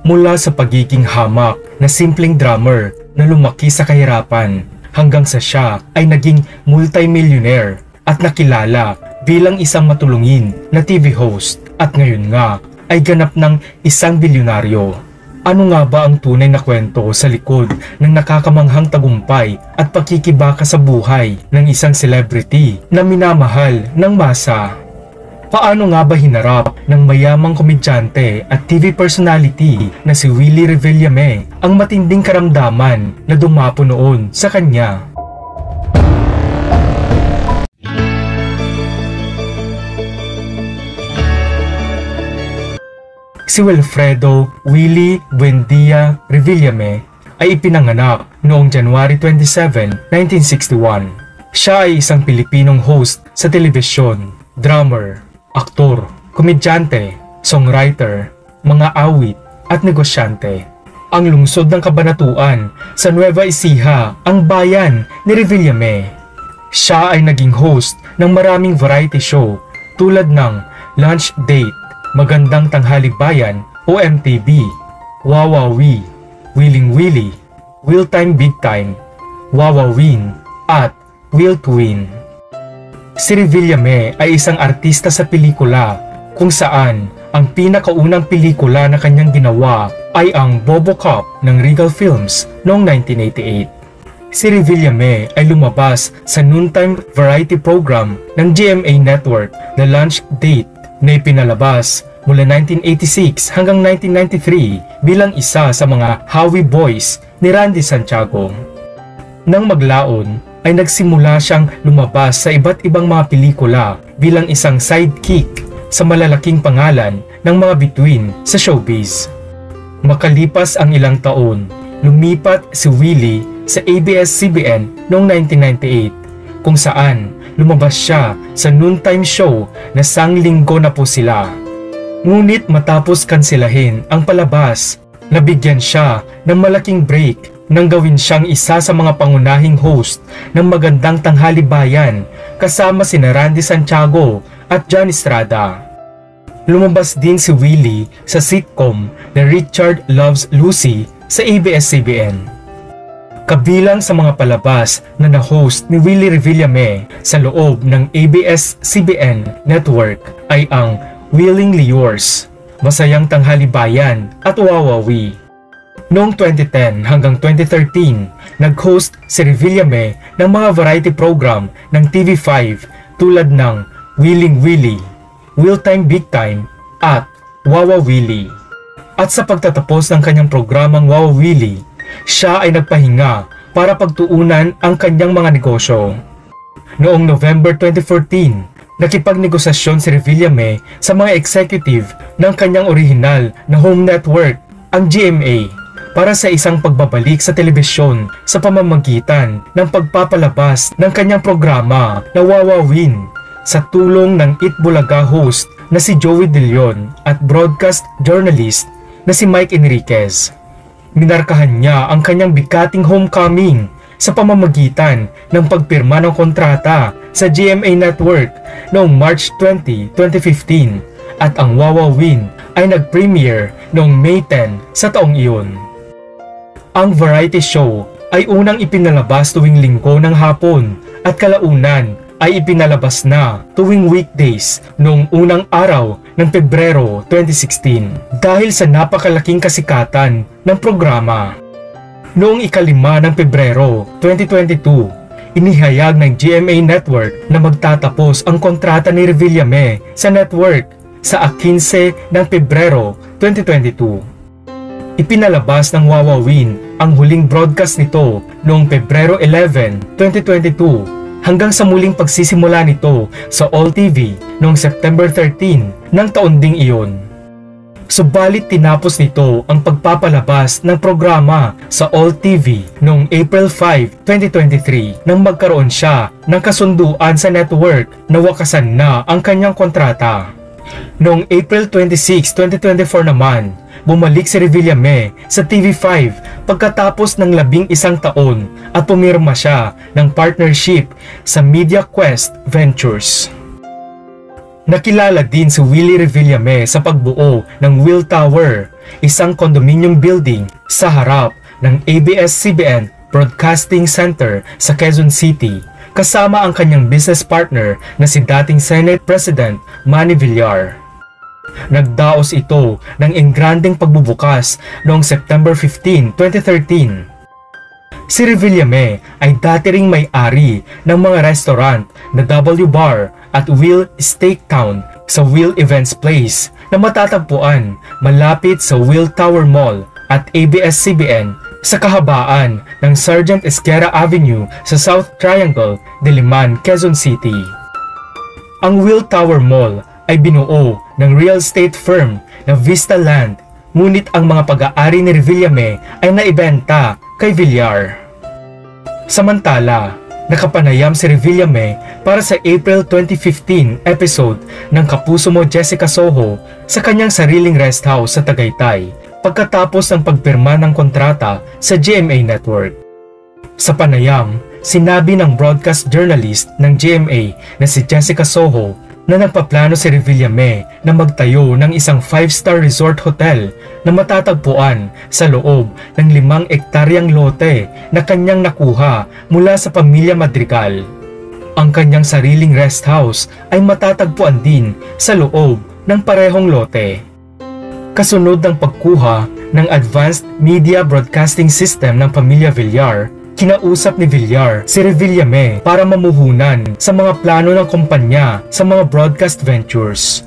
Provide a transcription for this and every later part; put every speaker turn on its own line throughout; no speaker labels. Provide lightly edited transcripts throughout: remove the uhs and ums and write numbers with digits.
Mula sa pagiging hamak na simpleng drummer na lumaki sa kahirapan hanggang sa siya ay naging multi-millionaire at nakilala bilang isang matulungin na TV host at ngayon nga ay ganap ng isang bilyonaryo. Ano nga ba ang tunay na kwento sa likod ng nakakamanghang tagumpay at pakikibaka sa buhay ng isang celebrity na minamahal ng masa? Paano nga ba hinarap ng mayamang komedyante at TV personality na si Willie Revillame ang matinding karamdaman na dumapo noon sa kanya? Si Wilfredo Willie Buendia Revillame ay ipinanganak noong January 27, 1961. Siya ay isang Pilipinong host sa telebisyon, drummer, aktor, komedyante, songwriter, mga awit at negosyante. Ang lungsod ng Kabanatuan sa Nueva Ecija ang bayan ni Revillame. Siya ay naging host ng maraming variety show tulad ng Lunch Date, Magandang Tanghali Bayan o MTV, Wawawi, Willing Willie, Will Time Big Time, Wawawin at Will to Win. Si Revillame ay isang artista sa pelikula kung saan ang pinakaunang pelikula na kanyang ginawa ay ang Bobo Cop ng Regal Films noong 1988. Si Revillame ay lumabas sa noontime variety program ng GMA Network na Lunch Date na ipinalabas mula 1986 hanggang 1993 bilang isa sa mga Howie Boys ni Randy Santiago. Nang maglaon ay nagsimula siyang lumabas sa iba't ibang mga pelikula bilang isang sidekick sa malalaking pangalan ng mga bituin sa showbiz. Makalipas ang ilang taon, lumipat si Willie sa ABS-CBN noong 1998 kung saan lumabas siya sa noontime show na Sang Linggo na po sila. Ngunit matapos kansilahin ang palabas, nabigyan siya ng malaking break nang gawin siyang isa sa mga pangunahing host ng Magandang Tanghali Bayan kasama sina Randy Santiago at John Estrada. Lumabas din si Willie sa sitcom na Richard Loves Lucy sa ABS-CBN. Kabilang sa mga palabas na na-host ni Willie Revillame sa loob ng ABS-CBN network ay ang Willingly Yours, Masayang Tanghali Bayan at Wawawi. Noong 2010 hanggang 2013, nag-host si Revillame ng mga variety program ng TV5 tulad ng Willing Willie, Will Time Big Time at Wawa Willie. At sa pagtatapos ng kanyang programang Wawa Willie, siya ay nagpahinga para pagtuunan ang kanyang mga negosyo. Noong November 2014, nakipagnegosasyon si Revillame sa mga executive ng kanyang orihinal na home network, ang GMA, para sa isang pagbabalik sa telebisyon sa pamamagitan ng pagpapalabas ng kanyang programa na Wawawin sa tulong ng Itbulaga host na si Joey De Leon at broadcast journalist na si Mike Enriquez. Minarkahan niya ang kanyang bikating homecoming sa pamamagitan ng pagpirma ng kontrata sa GMA Network noong March 20, 2015 at ang Wawawin ay nag-premiere noong May 10 sa taong iyon. Ang variety show ay unang ipinalabas tuwing Linggo ng hapon at kalaunan ay ipinalabas na tuwing weekdays noong unang araw ng Pebrero 2016 dahil sa napakalaking kasikatan ng programa. Noong ika-5 ng Pebrero 2022, inihayag ng GMA Network na magtatapos ang kontrata ni Revillame sa network sa 15 ng Pebrero 2022. Ipinalabas ng Wawawin ang huling broadcast nito noong Pebrero 11, 2022 hanggang sa muling pagsisimula nito sa All TV noong September 13 ng taon ding iyon. Subalit tinapos nito ang pagpapalabas ng programa sa All TV noong April 5, 2023 nang magkaroon siya ng kasunduan sa network na wakasan na ang kanyang kontrata. Noong April 26, 2024 naman, bumalik si Revillame sa TV5 pagkatapos ng 11 taon at pumirma siya ng partnership sa Media Quest Ventures. Nakilala din si Willie Revillame sa pagbuo ng Will Tower isang condominium building sa harap ng ABS-CBN Broadcasting Center sa Quezon City kasama ang kanyang business partner na si dating Senate President Manny Villar. Nagdaos ito ng engrandeng pagbubukas noong September 15, 2013. Si Revillame ay dati ring may-ari ng mga restaurant na W Bar at Will Steak Town sa Will Events Place na matatagpuan malapit sa Will Tower Mall at ABS-CBN sa kahabaan ng Sergeant Esquera Avenue sa South Triangle, Diliman, Quezon City. Ang Will Tower Mall ay binuo ng real estate firm na Vista Land, ngunit ang mga pag-aari ni Revillame ay naibenta kay Villar. Samantala, nakapanayam si Revillame para sa April 2015 episode ng Kapuso Mo Jessica Soho sa kanyang sariling rest house sa Tagaytay pagkatapos ng pagpirma ng kontrata sa GMA Network. Sa panayam, sinabi ng broadcast journalist ng GMA na si Jessica Soho na nagpaplano si Revillame na magtayo ng isang 5-star resort hotel na matatagpuan sa loob ng 5 ektaryang lote na kanyang nakuha mula sa pamilya Madrigal. Ang kanyang sariling rest house ay matatagpuan din sa loob ng parehong lote. Kasunod ng pagkuha ng Advanced Media Broadcasting System ng pamilya Villar, kinausap ni Villar si Revillame para mamuhunan sa mga plano ng kumpanya sa mga broadcast ventures.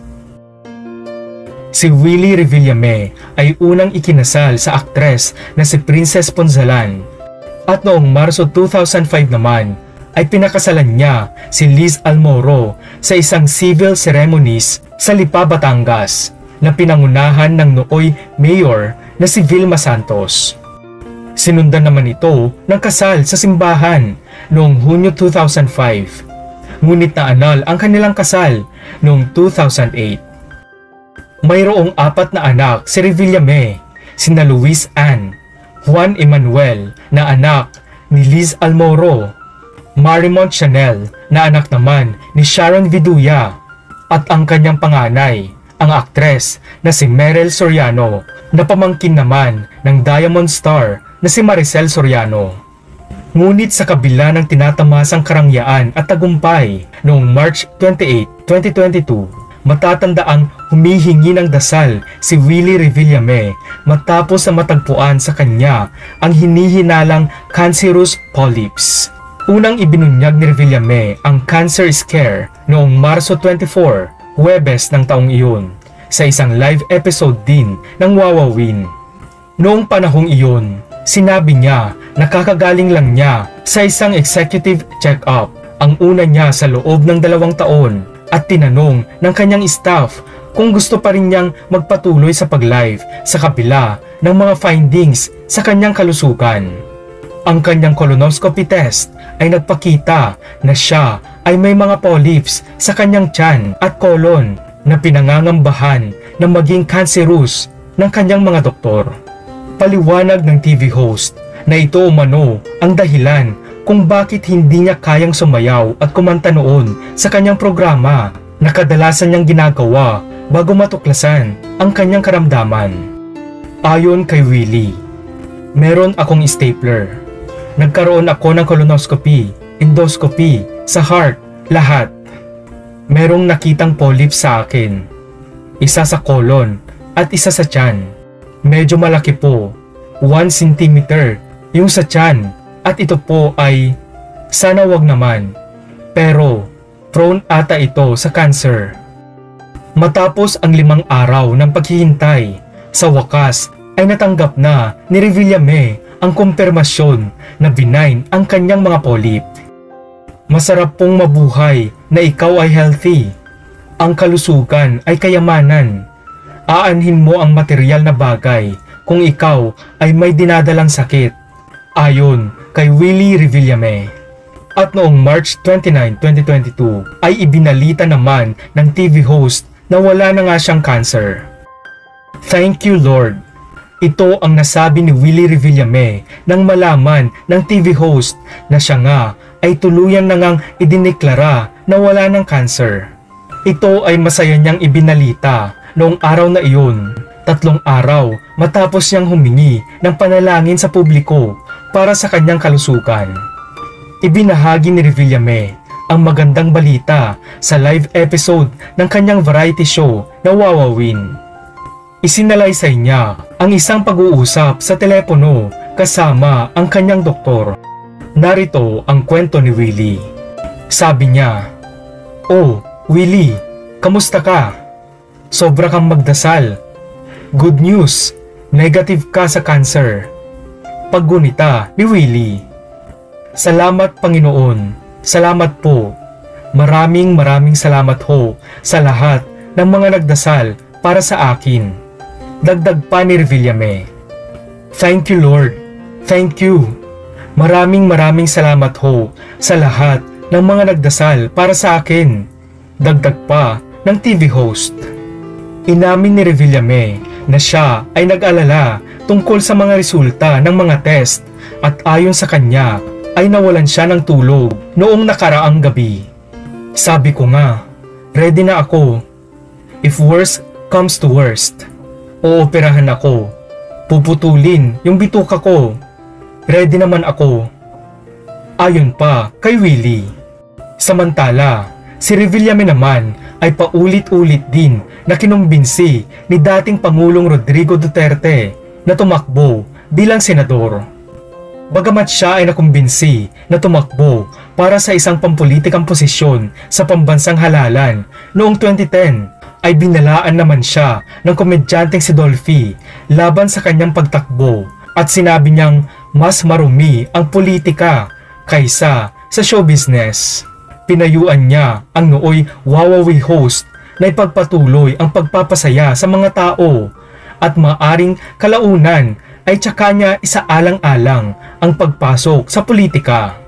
Si Willie Revillame ay unang ikinasal sa aktres na si Princess Ponzalan at noong Marso 2005 naman ay pinakasalan niya si Liz Almoro sa isang civil ceremonies sa Lipa, Batangas na pinangunahan ng nooy mayor na si Vilma Santos. Sinundan naman ito ng kasal sa simbahan noong Hunyo 2005, ngunit naanal ang kanilang kasal noong 2008. Mayroong 4 na anak si Revillame, sina Luis Ann, Juan Emmanuel na anak ni Liz Almoro, Marimont Chanel na anak naman ni Sharon Viduya, at ang kanyang panganay, ang aktres na si Merel Soriano na pamangkin naman ng Diamond Star na si Maricel Soriano. Ngunit sa kabila ng tinatamasang karangyaan at tagumpay noong March 28, 2022, matatandaang humihingi ng dasal si Willie Revillame matapos na matagpuan sa kanya ang hinihinalang cancerous polyps. Unang ibinunyag ni Revillame ang cancer scare noong Marso 24, Huwebes ng taong iyon, sa isang live episode din ng Wawawin. Noong panahong iyon, sinabi niya na kakagaling lang niya sa isang executive check-up, ang una niya sa loob ng 2 taon, at tinanong ng kanyang staff kung gusto pa rin niyang magpatuloy sa pag-live sa kabila ng mga findings sa kanyang kalusugan. Ang kanyang colonoscopy test ay nagpakita na siya ay may mga polyps sa kanyang tiyan at colon na pinangangambahan na maging cancerous ng kanyang mga doktor. Paliwanag ng TV host na ito umano ang dahilan kung bakit hindi niya kayang sumayaw at kumanta noon sa kanyang programa na kadalasan niyang ginagawa bago matuklasan ang kanyang karamdaman. Ayon kay Willie, meron akong stapler. Nagkaroon ako ng colonoscopy, endoscopy, sa heart, lahat. Merong nakitang polyps sa akin. Isa sa colon at isa sa tiyan. Medyo malaki po, 1 cm yung sa tiyan, at ito po ay sana wag naman, pero prone ata ito sa cancer. Matapos ang 5 araw ng paghihintay, sa wakas ay natanggap na ni Revillame ang kumpirmasyon na benign ang kanyang mga polyp. Masarap pong mabuhay na ikaw ay healthy. Ang kalusugan ay kayamanan. Aanhin mo ang material na bagay kung ikaw ay may dinadalang sakit, ayon kay Willie Revillame. At noong March 29, 2022 ay ibinalita naman ng TV host na wala na nga siyang cancer. Thank you Lord. Ito ang nasabi ni Willie Revillame nang malaman ng TV host na siya nga ay tuluyan na ngang idineklara na wala ng cancer. Ito ay masaya niyang ibinalita noong araw na iyon 3 araw matapos niyang humingi ng panalangin sa publiko para sa kanyang kalusugan. Ibinahagi ni Revillame ang magandang balita sa live episode ng kanyang variety show na Wawawin. Isinalaysay niya ang isang pag-uusap sa telepono kasama ang kanyang doktor. Narito ang kwento ni Willie. Sabi niya, "Oh, Willie, kamusta ka? Sobra kang magdasal. Good news, negative ka sa cancer." Paggunita ni Willie, "Salamat Panginoon, salamat po. Maraming salamat ho sa lahat ng mga nagdasal para sa akin." Dagdag pa ni Revillame, "Thank you Lord, thank you. Maraming salamat ho sa lahat ng mga nagdasal para sa akin." Dagdag pa ng TV host. Inamin ni Revillame na siya ay nag-alala tungkol sa mga resulta ng mga test at ayon sa kanya ay nawalan siya ng tulog noong nakaraang gabi. "Sabi ko nga, ready na ako. If worst comes to worst, ooperahan ako. Puputulin yung bituka ko. Ready naman ako." Ayon pa kay Willie. Samantala, si Revillame naman ay paulit-ulit din na kinumbinsi ni dating Pangulong Rodrigo Duterte na tumakbo bilang senador. Bagamat siya ay nakumbinsi na tumakbo para sa isang pampulitikang posisyon sa pambansang halalan noong 2010, ay binalaan naman siya ng komedyanteng si Dolphy laban sa kanyang pagtakbo at sinabi niyang mas marumi ang politika kaysa sa show business. Pinayuan niya ang nooy Wawawi host na ipagpatuloy ang pagpapasaya sa mga tao at maaring kalaunan ay tsaka niya isaalang-alang ang pagpasok sa politika.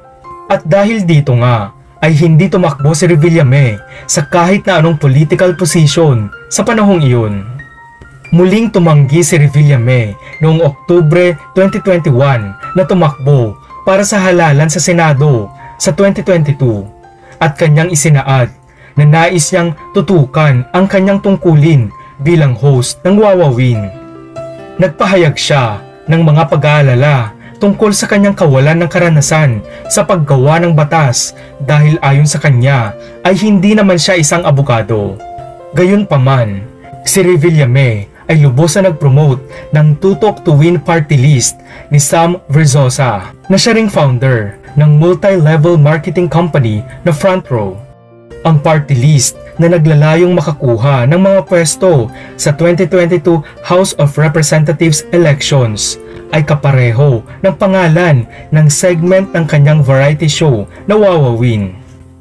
At dahil dito nga ay hindi tumakbo si Revillame sa kahit na anong political position sa panahong iyon. Muling tumanggi si Revillame noong Oktubre 2021 na tumakbo para sa halalan sa Senado sa 2022 at kanyang isinaad na nais niyang tutukan ang kanyang tungkulin bilang host ng Wawawin. Nagpahayag siya ng mga pag-aalala tungkol sa kanyang kawalan ng karanasan sa paggawa ng batas dahil ayon sa kanya ay hindi naman siya isang abogado. Gayunpaman, si Revillame ay lubos na nag-promote ng Tutok to Win party list ni Sam Verzosa na siya ring founder ng multi-level marketing company na Front Row. Ang party list na naglalayong makakuha ng mga pwesto sa 2022 House of Representatives elections ay kapareho ng pangalan ng segment ng kanyang variety show na Wawawin.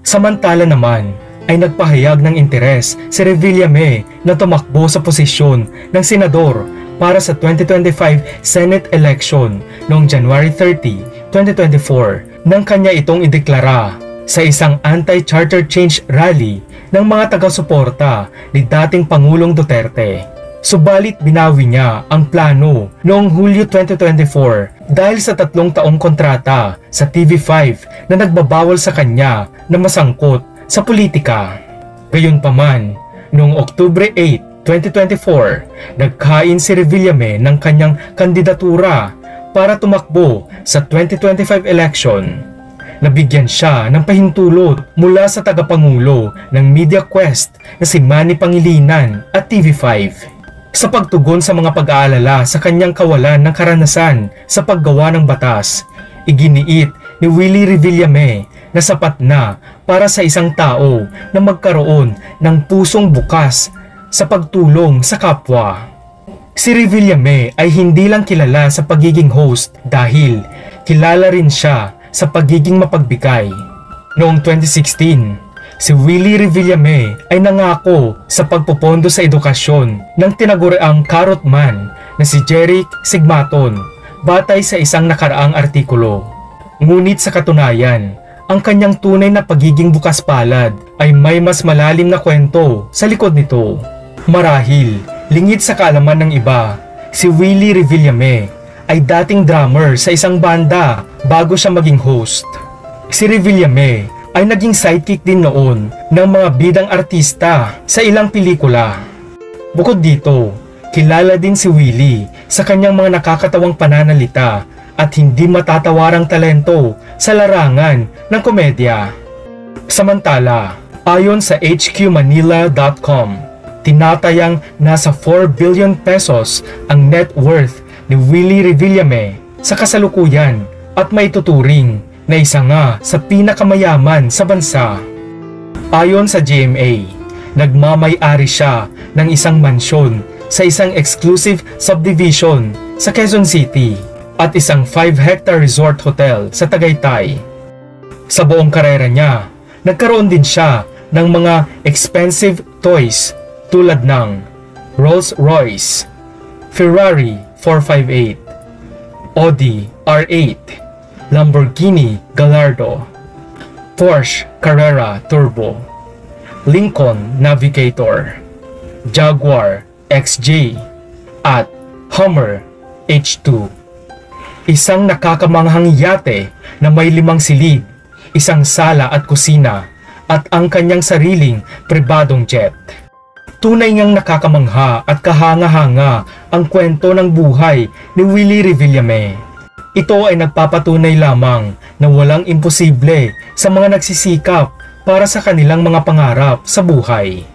Samantala naman ay nagpahayag ng interes si Revillame na tumakbo sa posisyon ng senador para sa 2025 Senate election noong January 30, 2024 nang kanya itong ideklara sa isang anti-charter change rally ng mga taga-suporta ni dating Pangulong Duterte. Subalit binawi niya ang plano noong Hulyo 2024 dahil sa 3 taong kontrata sa TV5 na nagbabawal sa kanya na masangkot sa politika. Gayunpaman, noong Oktubre 8, 2024, nagkain si Revillame ng kanyang kandidatura para tumakbo sa 2025 election. Nabigyan siya ng pahintulot mula sa tagapangulo ng Media Quest na si Manny Pangilinan at TV5. Sa pagtugon sa mga pag-aalala sa kanyang kawalan ng karanasan sa paggawa ng batas, iginiit ni Willie Revillame na sapat na para sa isang tao na magkaroon ng pusong bukas sa pagtulong sa kapwa. Si Revillame ay hindi lang kilala sa pagiging host dahil kilala rin siya sa pagiging mapagbigay. Noong 2016, si Willie Revillame ay nangako sa pagpopondo sa edukasyon ng tinaguriang Carrot Man na si Jeric Sigmaton batay sa isang nakaraang artikulo. Ngunit sa katunayan, ang kanyang tunay na pagiging bukas palad ay may mas malalim na kwento sa likod nito. Marahil, lingid sa kaalaman ng iba, si Willie Revillame ay dating drummer sa isang banda bago siya maging host. Si Revillame ay naging sidekick din noon ng mga bidang artista sa ilang pelikula. Bukod dito, Kilala din si Willie sa kanyang mga nakakatawang pananalita at hindi matatawarang talento sa larangan ng komedya. Samantala, ayon sa HQmanila.com, tinatayang nasa 4 billion pesos ang net worth ni Willie Revillame sa kasalukuyan at may tuturing na isa nga sa pinakamayaman sa bansa. Ayon sa GMA, nagmamay-ari siya ng isang mansyon sa isang exclusive subdivision sa Quezon City at isang 5-hectare resort hotel sa Tagaytay. Sa buong karera niya, nagkaroon din siya ng mga expensive toys tulad ng Rolls-Royce, Ferrari 458, Audi R8, Lamborghini Gallardo, Porsche Carrera Turbo, Lincoln Navigator, Jaguar XJ at Hummer H2. Isang nakakamanghang yate na may 5 silid, isang sala at kusina at ang kanyang sariling pribadong jet. Tunay ngang nakakamangha at kahanga-hanga ang kwento ng buhay ni Willie Revillame. Ito ay nagpapatunay lamang na walang imposible sa mga nagsisikap para sa kanilang mga pangarap sa buhay.